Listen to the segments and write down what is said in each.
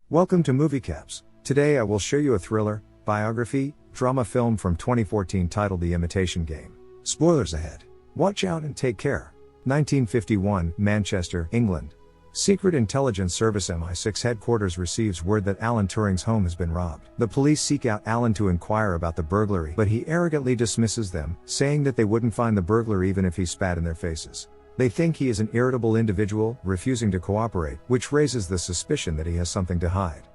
Welcome to Movie Caps. Today I will show you a thriller, biography, drama film from 2014 titled The Imitation Game. Spoilers ahead. Watch out and take care. 1951, Manchester, England. Secret Intelligence Service MI6 headquarters receives word that Alan Turing's home has been robbed. The police seek out Alan to inquire about the burglary, but he arrogantly dismisses them, saying that they wouldn't find the burglar even if he spat in their faces. They think he is an irritable individual, refusing to cooperate, which raises the suspicion that he has something to hide.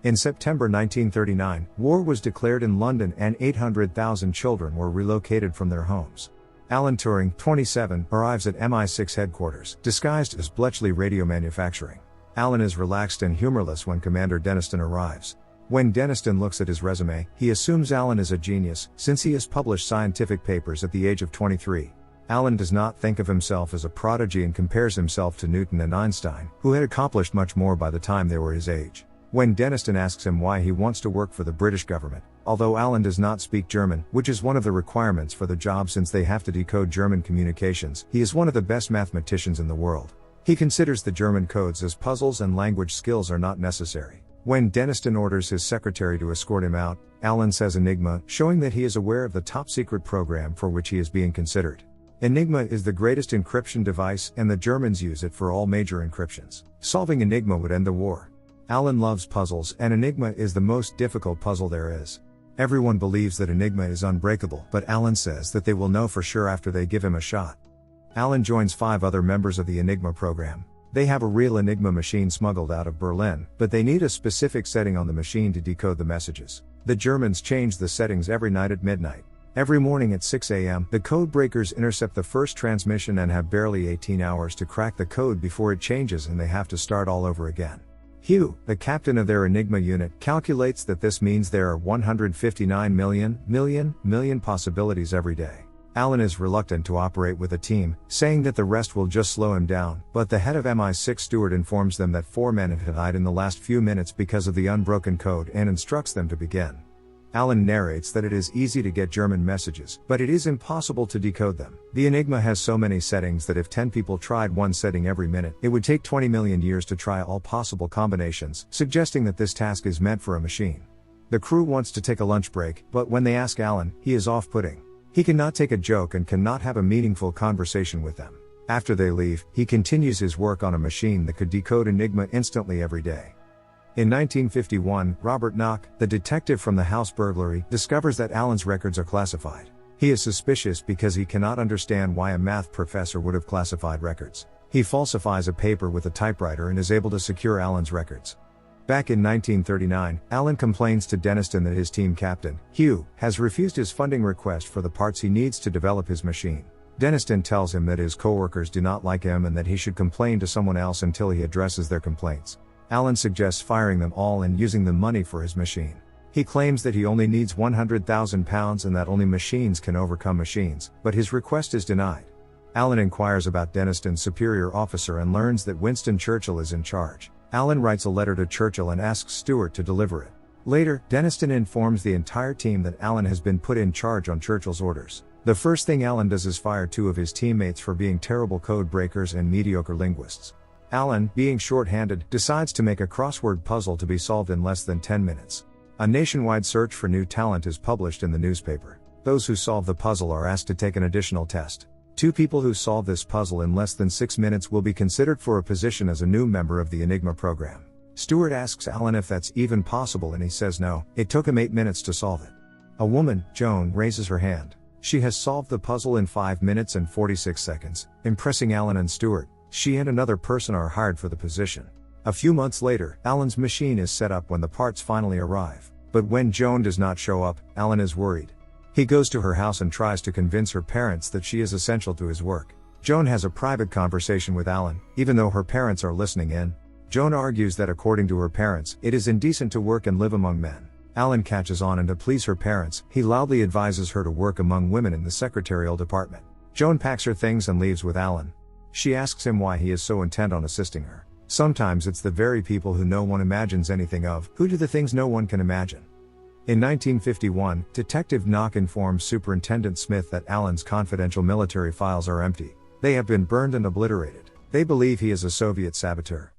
In September 1939, war was declared in London and 800,000 children were relocated from their homes. Alan Turing, 27, arrives at MI6 headquarters, disguised as Bletchley Radio Manufacturing. Alan is relaxed and humorless when Commander Denniston arrives. When Denniston looks at his resume, he assumes Alan is a genius, since he has published scientific papers at the age of 23. Alan does not think of himself as a prodigy and compares himself to Newton and Einstein, who had accomplished much more by the time they were his age. When Denniston asks him why he wants to work for the British government, although Alan does not speak German, which is one of the requirements for the job since they have to decode German communications, he is one of the best mathematicians in the world. He considers the German codes as puzzles and language skills are not necessary. When Denniston orders his secretary to escort him out, Alan says Enigma, showing that he is aware of the top-secret program for which he is being considered. Enigma is the greatest encryption device, and the Germans use it for all major encryptions. Solving Enigma would end the war. Alan loves puzzles, and Enigma is the most difficult puzzle there is. Everyone believes that Enigma is unbreakable, but Alan says that they will know for sure after they give him a shot. Alan joins 5 other members of the Enigma program. They have a real Enigma machine smuggled out of Berlin, but they need a specific setting on the machine to decode the messages. The Germans change the settings every night at midnight. Every morning at 6 a.m., the code breakers intercept the first transmission and have barely 18 hours to crack the code before it changes and they have to start all over again. Hugh, the captain of their Enigma unit, calculates that this means there are 159 million possibilities every day. Alan is reluctant to operate with a team, saying that the rest will just slow him down, but the head of MI6 Stewart informs them that 4 men have died in the last few minutes because of the unbroken code and instructs them to begin. Alan narrates that it is easy to get German messages, but it is impossible to decode them. The Enigma has so many settings that if 10 people tried one setting every minute, it would take 20 million years to try all possible combinations, suggesting that this task is meant for a machine. The crew wants to take a lunch break, but when they ask Alan, he is off-putting. He cannot take a joke and cannot have a meaningful conversation with them. After they leave, he continues his work on a machine that could decode Enigma instantly every day. In 1951, Robert Knock, the detective from the house burglary, discovers that Alan's records are classified. He is suspicious because he cannot understand why a math professor would have classified records. He falsifies a paper with a typewriter and is able to secure Alan's records. Back in 1939, Alan complains to Denniston that his team captain, Hugh, has refused his funding request for the parts he needs to develop his machine. Denniston tells him that his co-workers do not like him and that he should complain to someone else until he addresses their complaints. Alan suggests firing them all and using the money for his machine. He claims that he only needs £100,000 and that only machines can overcome machines, but his request is denied. Alan inquires about Denniston's superior officer and learns that Winston Churchill is in charge. Alan writes a letter to Churchill and asks Stewart to deliver it. Later, Denniston informs the entire team that Alan has been put in charge on Churchill's orders. The first thing Alan does is fire 2 of his teammates for being terrible code breakers and mediocre linguists. Alan, being short-handed, decides to make a crossword puzzle to be solved in less than 10 minutes. A nationwide search for new talent is published in the newspaper. Those who solve the puzzle are asked to take an additional test. 2 people who solve this puzzle in less than 6 minutes will be considered for a position as a new member of the Enigma program. Stewart asks Alan if that's even possible and he says no, it took him 8 minutes to solve it. A woman, Joan, raises her hand. She has solved the puzzle in 5 minutes and 46 seconds, impressing Alan and Stewart. She and another person are hired for the position. A few months later, Alan's machine is set up when the parts finally arrive. But when Joan does not show up, Alan is worried. He goes to her house and tries to convince her parents that she is essential to his work. Joan has a private conversation with Alan, even though her parents are listening in. Joan argues that according to her parents, it is indecent to work and live among men. Alan catches on, and to please her parents, he loudly advises her to work among women in the secretarial department. Joan packs her things and leaves with Alan. She asks him why he is so intent on assisting her. Sometimes it's the very people who no one imagines anything of, who do the things no one can imagine. In 1951, Detective Knock informs Superintendent Smith that Alan's confidential military files are empty. They have been burned and obliterated. They believe he is a Soviet saboteur.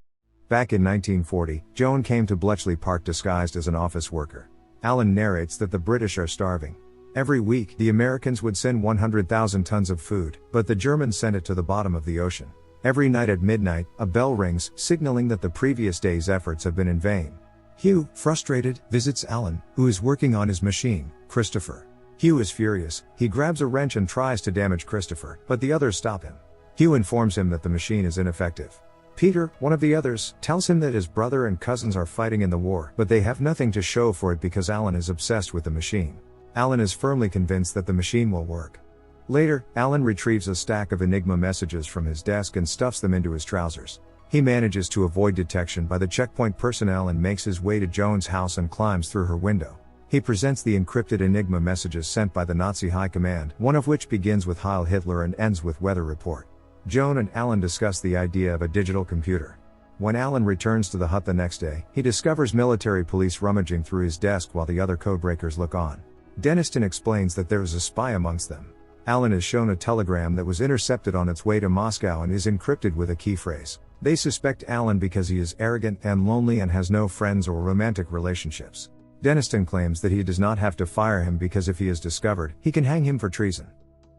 Back in 1940, Joan came to Bletchley Park disguised as an office worker. Alan narrates that the British are starving. Every week, the Americans would send 100,000 tons of food, but the Germans sent it to the bottom of the ocean. Every night at midnight, a bell rings, signaling that the previous day's efforts have been in vain. Hugh, frustrated, visits Alan, who is working on his machine, Christopher. Hugh is furious, he grabs a wrench and tries to damage Christopher, but the others stop him. Hugh informs him that the machine is ineffective. Peter, one of the others, tells him that his brother and cousins are fighting in the war, but they have nothing to show for it because Alan is obsessed with the machine. Alan is firmly convinced that the machine will work. Later, Alan retrieves a stack of Enigma messages from his desk and stuffs them into his trousers. He manages to avoid detection by the checkpoint personnel and makes his way to Joan's house and climbs through her window. He presents the encrypted Enigma messages sent by the Nazi High Command, one of which begins with Heil Hitler and ends with Weather Report. Joan and Alan discuss the idea of a digital computer. When Alan returns to the hut the next day, he discovers military police rummaging through his desk while the other codebreakers look on. Denniston explains that there is a spy amongst them. Alan is shown a telegram that was intercepted on its way to Moscow and is encrypted with a key phrase. They suspect Alan because he is arrogant and lonely and has no friends or romantic relationships. Denniston claims that he does not have to fire him because if he is discovered, he can hang him for treason.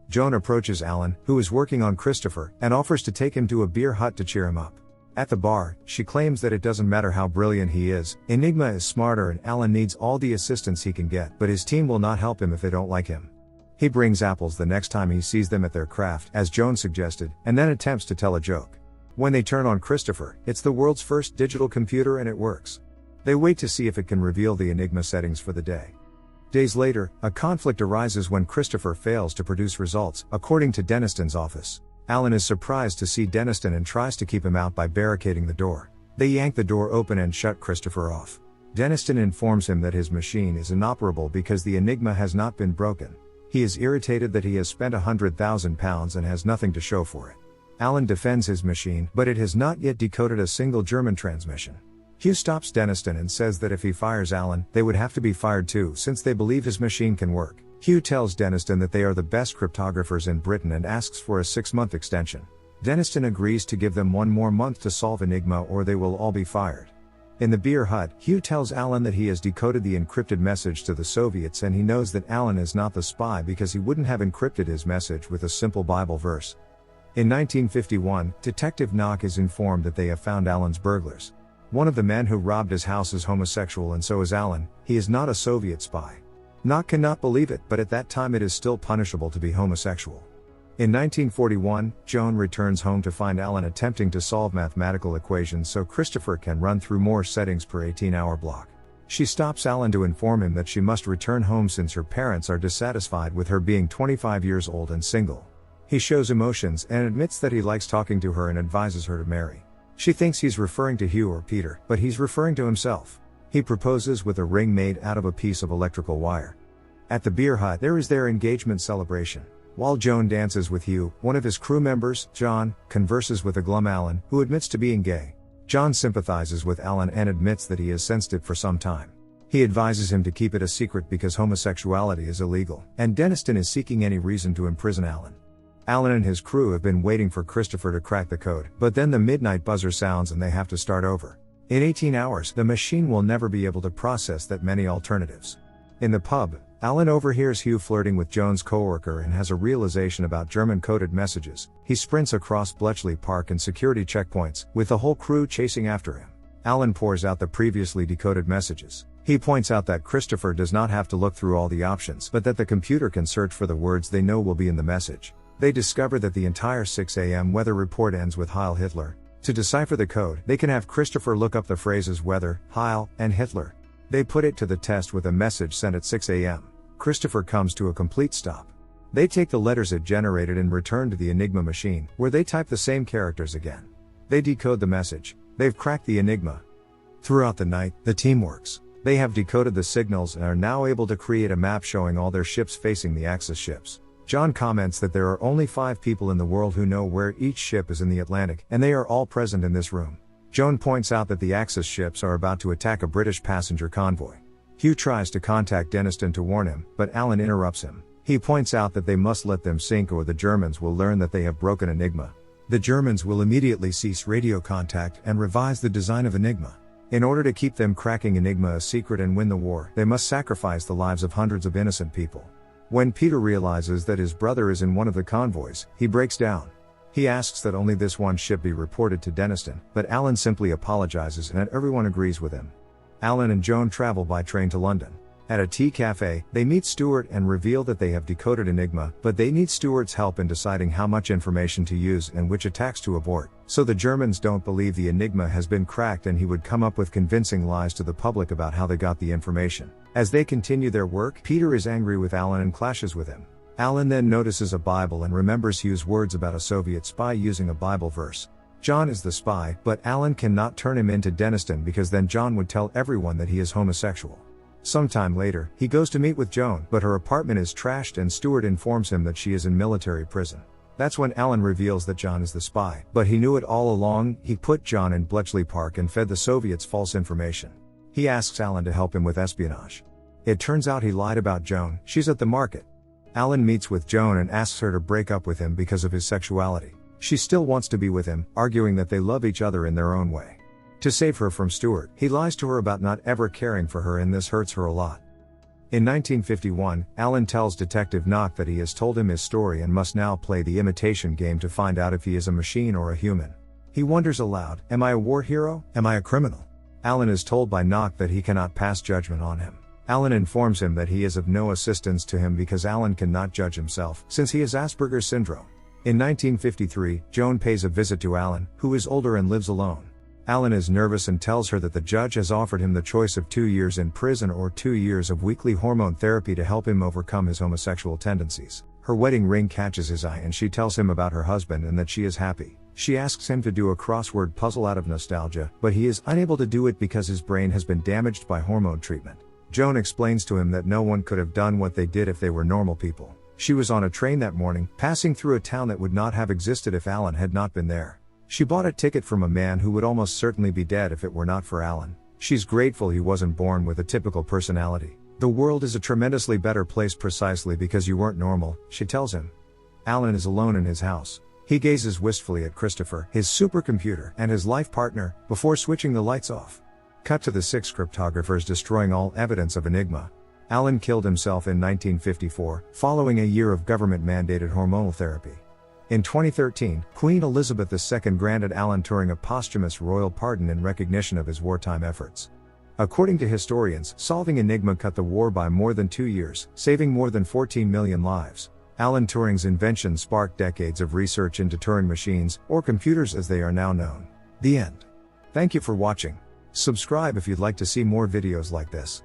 Joan approaches Alan, who is working on Christopher, and offers to take him to a beer hut to cheer him up. At the bar, she claims that it doesn't matter how brilliant he is, Enigma is smarter and Alan needs all the assistance he can get, but his team will not help him if they don't like him. He brings apples the next time he sees them at their craft, as Joan suggested, and then attempts to tell a joke. When they turn on Christopher, it's the world's first digital computer and it works. They wait to see if it can reveal the Enigma settings for the day. Days later, a conflict arises when Christopher fails to produce results, according to Denniston's office. Alan is surprised to see Denniston and tries to keep him out by barricading the door. They yank the door open and shut Christopher off. Denniston informs him that his machine is inoperable because the Enigma has not been broken. He is irritated that he has spent £100,000 and has nothing to show for it. Alan defends his machine, but it has not yet decoded a single German transmission. Hugh stops Denniston and says that if he fires Alan, they would have to be fired too since they believe his machine can work. Hugh tells Denniston that they are the best cryptographers in Britain and asks for a 6-month extension. Denniston agrees to give them 1 more month to solve Enigma or they will all be fired. In the beer hut, Hugh tells Alan that he has decoded the encrypted message to the Soviets and he knows that Alan is not the spy because he wouldn't have encrypted his message with a simple Bible verse. In 1951, Detective Knock is informed that they have found Alan's burglars. One of the men who robbed his house is homosexual and so is Alan. He is not a Soviet spy. Knock cannot believe it, but at that time it is still punishable to be homosexual. In 1941, Joan returns home to find Alan attempting to solve mathematical equations so Christopher can run through more settings per 18-hour block. She stops Alan to inform him that she must return home since her parents are dissatisfied with her being 25 years old and single. He shows emotions and admits that he likes talking to her and advises her to marry. She thinks he's referring to Hugh or Peter, but he's referring to himself. He proposes with a ring made out of a piece of electrical wire. At the beer hut, there is their engagement celebration. While Joan dances with Hugh, one of his crew members, John, converses with a glum Alan, who admits to being gay. John sympathizes with Alan and admits that he has sensed it for some time. He advises him to keep it a secret because homosexuality is illegal, and Denniston is seeking any reason to imprison Alan. Alan and his crew have been waiting for Christopher to crack the code, but then the midnight buzzer sounds and they have to start over. In 18 hours, the machine will never be able to process that many alternatives. In the pub, Alan overhears Hugh flirting with Joan's coworker and has a realization about German-coded messages. He sprints across Bletchley Park and security checkpoints, with the whole crew chasing after him. Alan pours out the previously decoded messages. He points out that Christopher does not have to look through all the options, but that the computer can search for the words they know will be in the message. They discover that the entire 6 a.m. weather report ends with Heil Hitler. To decipher the code, they can have Christopher look up the phrases weather, Heil, and Hitler. They put it to the test with a message sent at 6 a.m. Christopher comes to a complete stop. They take the letters it generated and return to the Enigma machine, where they type the same characters again. They decode the message. They've cracked the Enigma. Throughout the night, the team works. They have decoded the signals and are now able to create a map showing all their ships facing the Axis ships. John comments that there are only 5 people in the world who know where each ship is in the Atlantic, and they are all present in this room. Joan points out that the Axis ships are about to attack a British passenger convoy. Hugh tries to contact Denniston to warn him, but Alan interrupts him. He points out that they must let them sink or the Germans will learn that they have broken Enigma. The Germans will immediately cease radio contact and revise the design of Enigma. In order to keep them cracking Enigma a secret and win the war, they must sacrifice the lives of hundreds of innocent people. When Peter realizes that his brother is in one of the convoys, he breaks down. He asks that only this one ship be reported to Denniston, but Alan simply apologizes and everyone agrees with him. Alan and Joan travel by train to London. At a tea cafe, they meet Stuart and reveal that they have decoded Enigma, but they need Stuart's help in deciding how much information to use and which attacks to abort. So the Germans don't believe the Enigma has been cracked and he would come up with convincing lies to the public about how they got the information. As they continue their work, Peter is angry with Alan and clashes with him. Alan then notices a Bible and remembers Hugh's words about a Soviet spy using a Bible verse. John is the spy, but Alan cannot turn him into Denniston because then John would tell everyone that he is homosexual. Sometime later, he goes to meet with Joan, but her apartment is trashed and Stuart informs him that she is in military prison. That's when Alan reveals that John is the spy, but he knew it all along. He put John in Bletchley Park and fed the Soviets false information. He asks Alan to help him with espionage. It turns out he lied about Joan. She's at the market. Alan meets with Joan and asks her to break up with him because of his sexuality. She still wants to be with him, arguing that they love each other in their own way. To save her from Stuart, he lies to her about not ever caring for her and this hurts her a lot. In 1951, Alan tells Detective Knock that he has told him his story and must now play the imitation game to find out if he is a machine or a human. He wonders aloud, am I a war hero? Am I a criminal? Alan is told by Knock that he cannot pass judgment on him. Alan informs him that he is of no assistance to him because Alan cannot judge himself, since he has Asperger's syndrome. In 1953, Joan pays a visit to Alan, who is older and lives alone. Alan is nervous and tells her that the judge has offered him the choice of 2 years in prison or 2 years of weekly hormone therapy to help him overcome his homosexual tendencies. Her wedding ring catches his eye and she tells him about her husband and that she is happy. She asks him to do a crossword puzzle out of nostalgia, but he is unable to do it because his brain has been damaged by hormone treatment. Joan explains to him that no one could have done what they did if they were normal people. She was on a train that morning, passing through a town that would not have existed if Alan had not been there. She bought a ticket from a man who would almost certainly be dead if it were not for Alan. She's grateful he wasn't born with a typical personality. The world is a tremendously better place precisely because you weren't normal, she tells him. Alan is alone in his house. He gazes wistfully at Christopher, his supercomputer, and his life partner, before switching the lights off. Cut to the 6 cryptographers destroying all evidence of Enigma. Alan killed himself in 1954, following a year of government-mandated hormonal therapy. In 2013, Queen Elizabeth II granted Alan Turing a posthumous royal pardon in recognition of his wartime efforts. According to historians, solving Enigma cut the war by more than 2 years, saving more than 14 million lives. Alan Turing's invention sparked decades of research into Turing machines, or computers as they are now known. The end. Thank you for watching. Subscribe if you'd like to see more videos like this.